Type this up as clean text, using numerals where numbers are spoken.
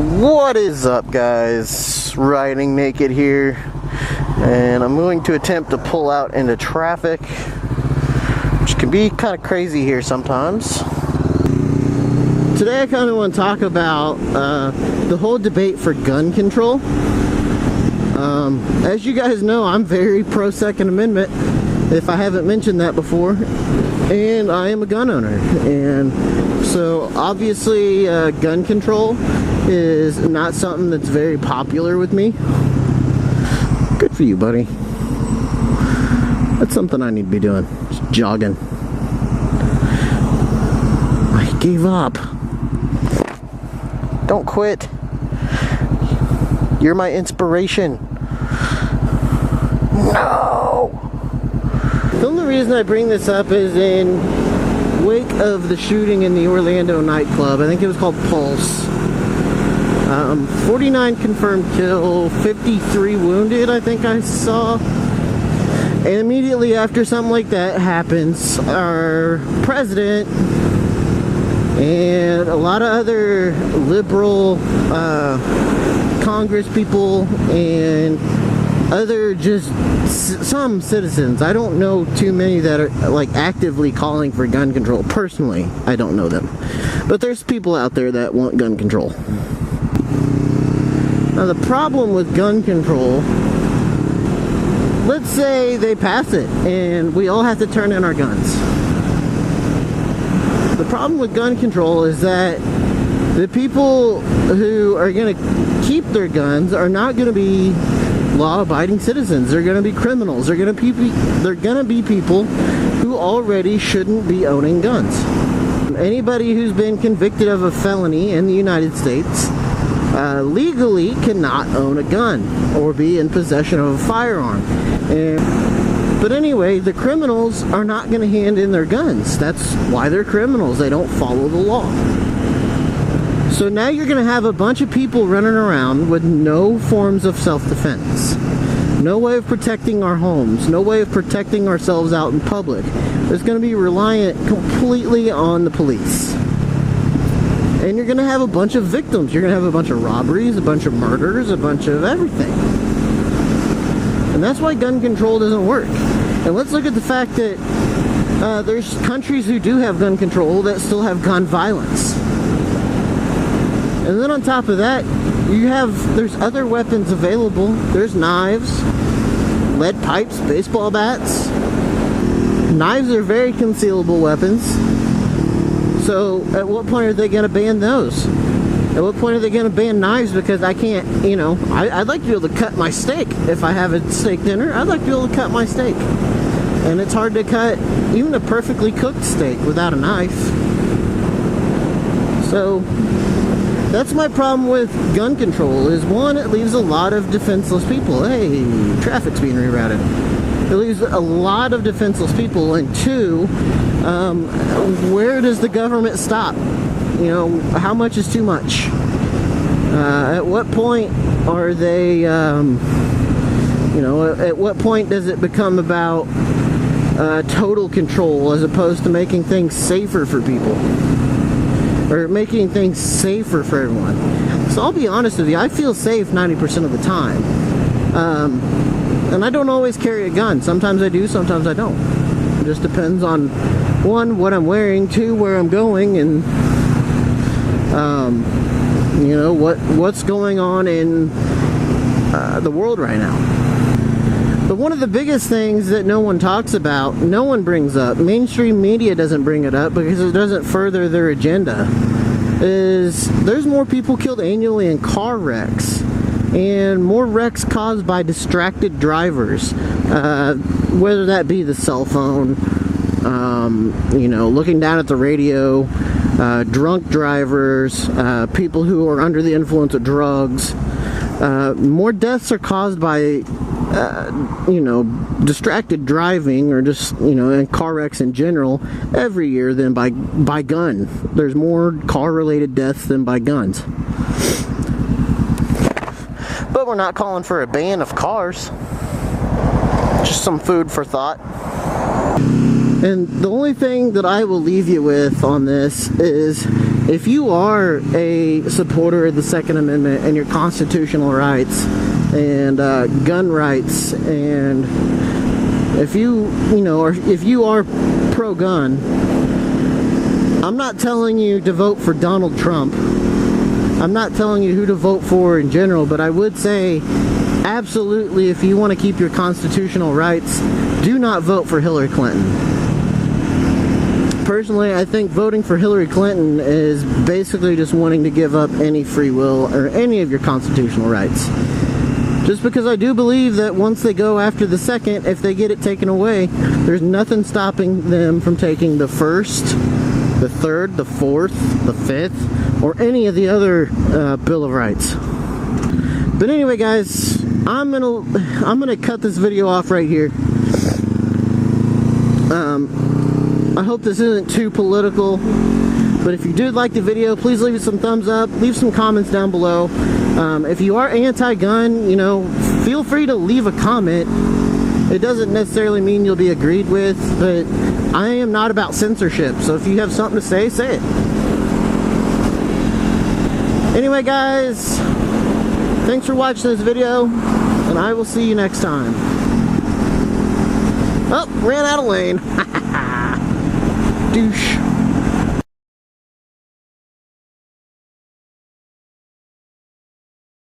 What is up, guys? Riding naked here, and I'm going to attempt to pull out into traffic, which can be kind of crazy here sometimes. Today I kind of want to talk about the whole debate for gun control. As you guys know, I'm very pro Second Amendment, if I haven't mentioned that before, and I am a gun owner, and so obviously gun control is not something that's very popular with me. Good for you, buddy. That's something I need to be doing. Just jogging. I gave up. Don't quit. You're my inspiration. No! The only reason I bring this up is in wake of the shooting in the Orlando nightclub. I think it was called Pulse. 49 confirmed kill, 53 wounded, I think I saw. And immediately after something like that happens, our president and a lot of other liberal Congress people and other just some citizens, I don't know too many that are like actively calling for gun control. Personally, I don't know them, but there's people out there that want gun control. Now the problem with gun control, let's say they pass it and we all have to turn in our guns. The problem with gun control is that the people who are going to keep their guns are not going to be law-abiding citizens. They're going to be criminals. They're going to be people who already shouldn't be owning guns. Anybody who's been convicted of a felony in the United States legally cannot own a gun or be in possession of a firearm. But anyway, the criminals are not going to hand in their guns. That's why they're criminals. They don't follow the law. So now you're going to have a bunch of people running around with no forms of self-defense. No way of protecting our homes. No way of protecting ourselves out in public. There's going to be reliant completely on the police. And you're going to have a bunch of victims. You're going to have a bunch of robberies, a bunch of murders, a bunch of everything. And that's why gun control doesn't work. And let's look at the fact that there's countries who do have gun control that still have gun violence. And then on top of that, there's other weapons available. There's knives, lead pipes, baseball bats. Knives are very concealable weapons. So at what point are they going to ban those? At what point are they going to ban knives? Because I can't, I'd like to be able to cut my steak. If I have a steak dinner, I'd like to be able to cut my steak. And it's hard to cut even a perfectly cooked steak without a knife. So that's my problem with gun control, is one, it leaves a lot of defenseless people. Hey, traffic's being rerouted. It leaves a lot of defenseless people. And two, where does the government stop? How much is too much? At what point are they, at what point does it become about total control as opposed to making things safer for people? Or making things safer for everyone. So I'll be honest with you, I feel safe 90% of the time. And I don't always carry a gun. Sometimes I do, sometimes I don't. It just depends on, one, what I'm wearing, two, where I'm going, and what's going on in the world right now. But one of the biggest things that no one talks about, no one brings up, mainstream media doesn't bring it up because it doesn't further their agenda, is there's more people killed annually in car wrecks, and more wrecks caused by distracted drivers, whether that be the cell phone, looking down at the radio, drunk drivers, people who are under the influence of drugs. More deaths are caused by distracted driving, or just, and car wrecks in general every year than by gun. There's more car-related deaths than by guns. But we're not calling for a ban of cars. Just some food for thought. And the only thing that I will leave you with on this is, if you are a supporter of the Second Amendment and your constitutional rights and gun rights, and if you are pro-gun, I'm not telling you to vote for Donald Trump. I'm not telling you who to vote for in general, but I would say, absolutely, if you want to keep your constitutional rights, do not vote for Hillary Clinton. Personally, I think voting for Hillary Clinton is basically just wanting to give up any free will or any of your constitutional rights. Just because I do believe that once they go after the second, if they get it taken away, there's nothing stopping them from taking the first, the third, the fourth, the fifth, or any of the other Bill of Rights. But anyway, guys, I'm gonna cut this video off right here. I hope this isn't too political, but if you did like the video, please leave it some thumbs up, leave some comments down below. If you are anti-gun, you know, feel free to leave a comment. It doesn't necessarily mean you'll be agreed with, but I am not about censorship, so if you have something to say, say it. Anyway, guys, thanks for watching this video, and I will see you next time. Oh, ran out of lane. Douche.